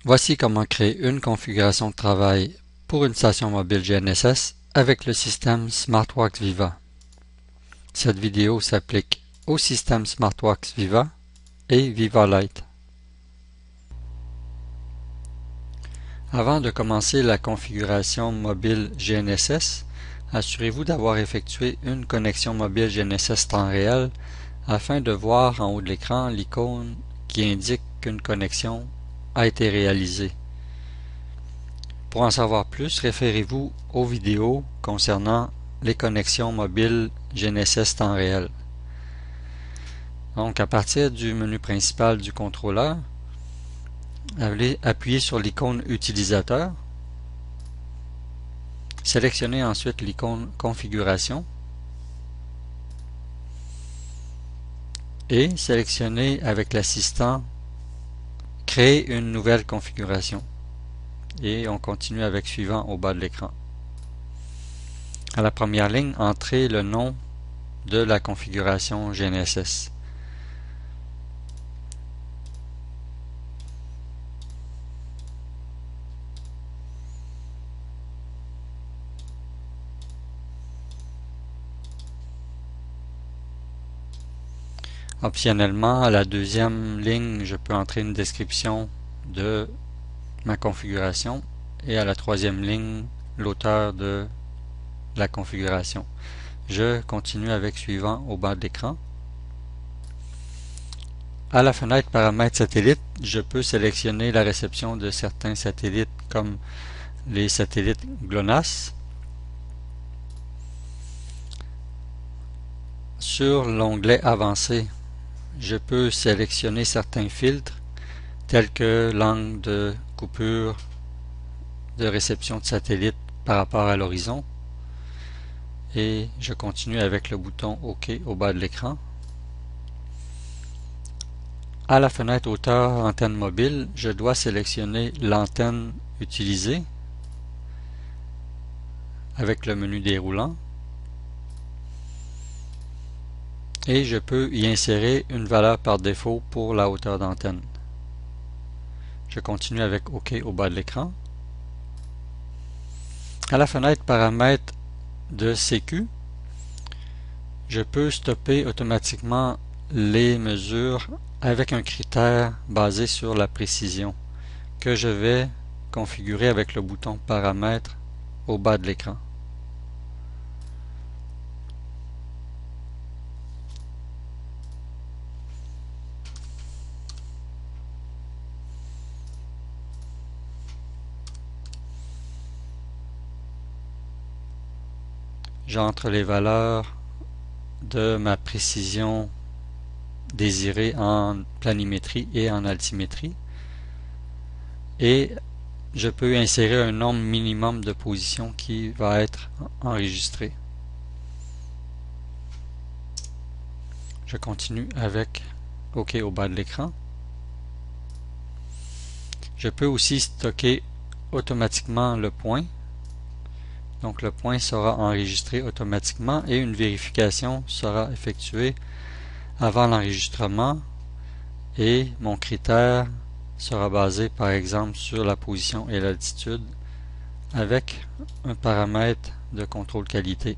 Voici comment créer une configuration de travail pour une station mobile GNSS avec le système SmartWorks Viva. Cette vidéo s'applique au système SmartWorks Viva et Viva Lite. Avant de commencer la configuration mobile GNSS, assurez-vous d'avoir effectué une connexion mobile GNSS temps réel afin de voir en haut de l'écran l'icône qui indique qu'une connexion a été réalisée. Pour en savoir plus, référez-vous aux vidéos concernant les connexions mobiles GNSS temps réel. Donc, à partir du menu principal du contrôleur, allez appuyer sur l'icône Utilisateur. Sélectionnez ensuite l'icône Configuration et sélectionnez avec l'assistant Créer une nouvelle configuration. Et on continue avec Suivant au bas de l'écran. À la première ligne, entrez le nom de la configuration GNSS. Optionnellement, à la deuxième ligne, je peux entrer une description de ma configuration et à la troisième ligne, l'auteur de la configuration. Je continue avec Suivant au bas de l'écran. À la fenêtre Paramètres satellites, je peux sélectionner la réception de certains satellites comme les satellites GLONASS. Sur l'onglet Avancé, je peux sélectionner certains filtres tels que l'angle de coupure de réception de satellite par rapport à l'horizon et je continue avec le bouton OK au bas de l'écran. À la fenêtre Hauteur antenne mobile, je dois sélectionner l'antenne utilisée avec le menu déroulant et je peux y insérer une valeur par défaut pour la hauteur d'antenne. Je continue avec OK au bas de l'écran. À la fenêtre Paramètres de sécu, je peux stopper automatiquement les mesures avec un critère basé sur la précision que je vais configurer avec le bouton Paramètres au bas de l'écran. J'entre les valeurs de ma précision désirée en planimétrie et en altimétrie et je peux insérer un nombre minimum de positions qui va être enregistré. Je continue avec OK au bas de l'écran. Je peux aussi stocker automatiquement le point. Donc le point sera enregistré automatiquement et une vérification sera effectuée avant l'enregistrement et mon critère sera basé par exemple sur la position et l'altitude avec un paramètre de contrôle qualité.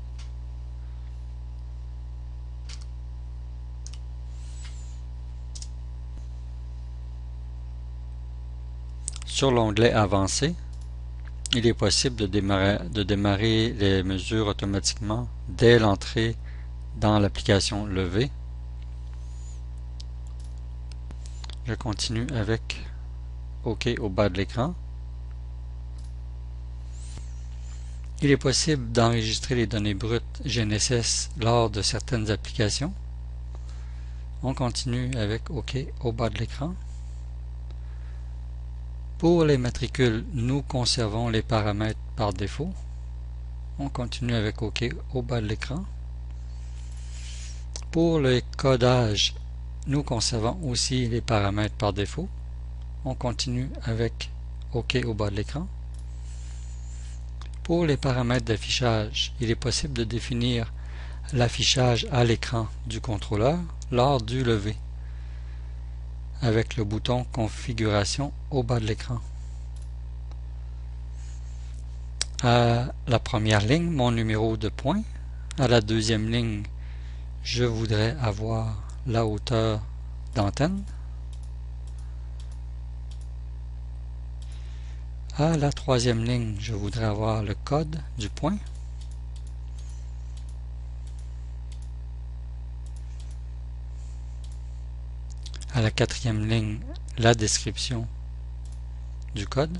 Sur l'onglet Avancé, il est possible de démarrer les mesures automatiquement dès l'entrée dans l'application Levé. Je continue avec OK au bas de l'écran. Il est possible d'enregistrer les données brutes GNSS lors de certaines applications. On continue avec OK au bas de l'écran. Pour les matricules, nous conservons les paramètres par défaut. On continue avec OK au bas de l'écran. Pour le codage, nous conservons aussi les paramètres par défaut. On continue avec OK au bas de l'écran. Pour les paramètres d'affichage, il est possible de définir l'affichage à l'écran du contrôleur lors du lever avec le bouton Configuration au bas de l'écran. À la première ligne, mon numéro de point. À la deuxième ligne, je voudrais avoir la hauteur d'antenne. À la troisième ligne, je voudrais avoir le code du point. À la quatrième ligne, la description du code.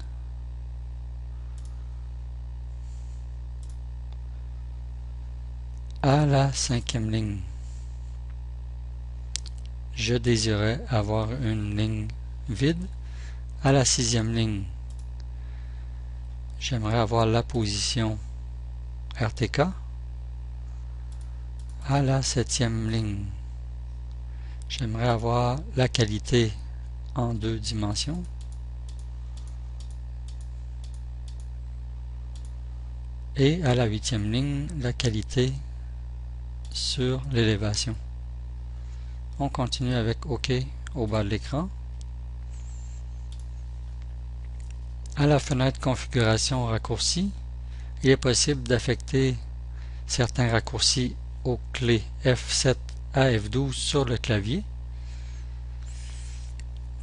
À la cinquième ligne, je désirais avoir une ligne vide. À la sixième ligne, j'aimerais avoir la position RTK. À la septième ligne, j'aimerais avoir la qualité en 2 dimensions. Et à la huitième ligne, la qualité sur l'élévation. On continue avec OK au bas de l'écran. À la fenêtre configuration raccourci, il est possible d'affecter certains raccourcis aux clés F7 à F12 sur le clavier.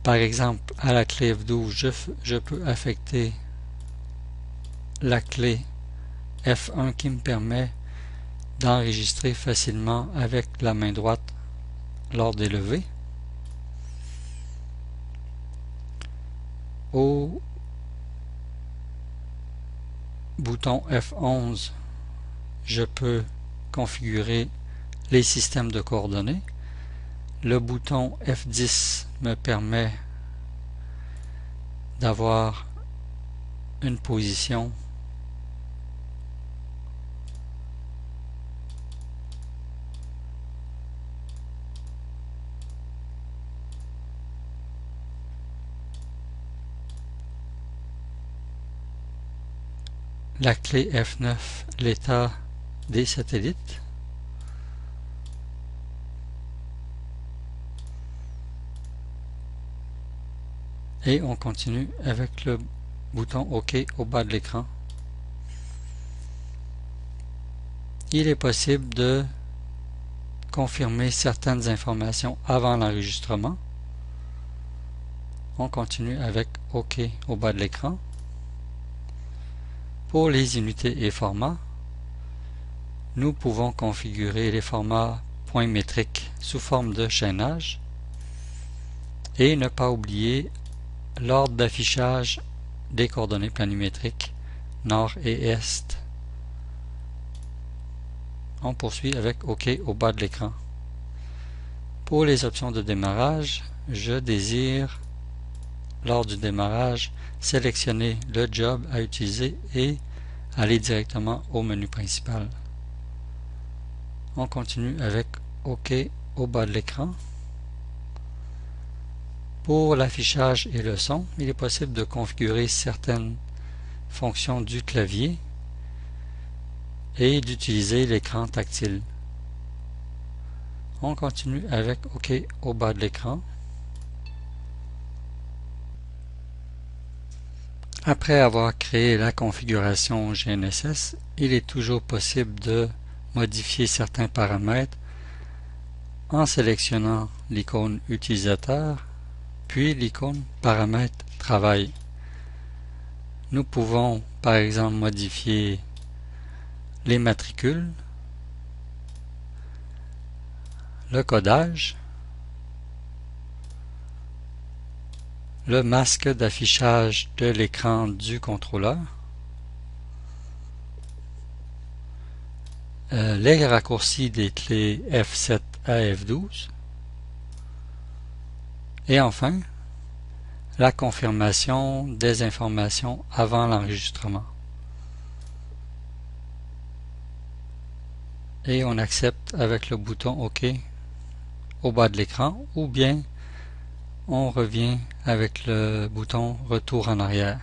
Par exemple, à la clé F12, je peux affecter la clé F1 qui me permet d'enregistrer facilement avec la main droite lors des levées. Au bouton F11, je peux configurer les systèmes de coordonnées. Le bouton F10 me permet d'avoir une position la clé F9, l'état des satellites. Et on continue avec le bouton OK au bas de l'écran. Il est possible de confirmer certaines informations avant l'enregistrement. On continue avec OK au bas de l'écran. Pour les unités et formats, nous pouvons configurer les formats points métriques sous forme de chaînage et ne pas oublier l'ordre d'affichage des coordonnées planimétriques nord et est. On poursuit avec OK au bas de l'écran. Pour les options de démarrage, je désire, lors du démarrage, sélectionner le job à utiliser et aller directement au menu principal. On continue avec OK au bas de l'écran. Pour l'affichage et le son, il est possible de configurer certaines fonctions du clavier et d'utiliser l'écran tactile. On continue avec OK au bas de l'écran. Après avoir créé la configuration GNSS, il est toujours possible de modifier certains paramètres en sélectionnant l'icône utilisateur puis l'icône paramètres travail. Nous pouvons par exemple modifier les matricules, le codage, le masque d'affichage de l'écran du contrôleur, les raccourcis des clés F7 à F12 et enfin la confirmation des informations avant l'enregistrement. Et on accepte avec le bouton OK au bas de l'écran ou bien on revient avec le bouton retour en arrière.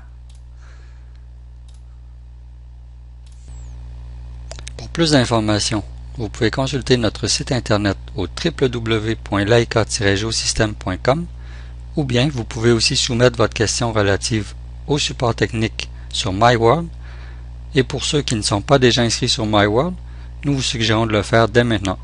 Pour plus d'informations, vous pouvez consulter notre site internet au www.laika-geosystem.com ou bien vous pouvez aussi soumettre votre question relative au support technique sur MyWorld Et pour ceux qui ne sont pas déjà inscrits sur MyWorld, nous vous suggérons de le faire dès maintenant.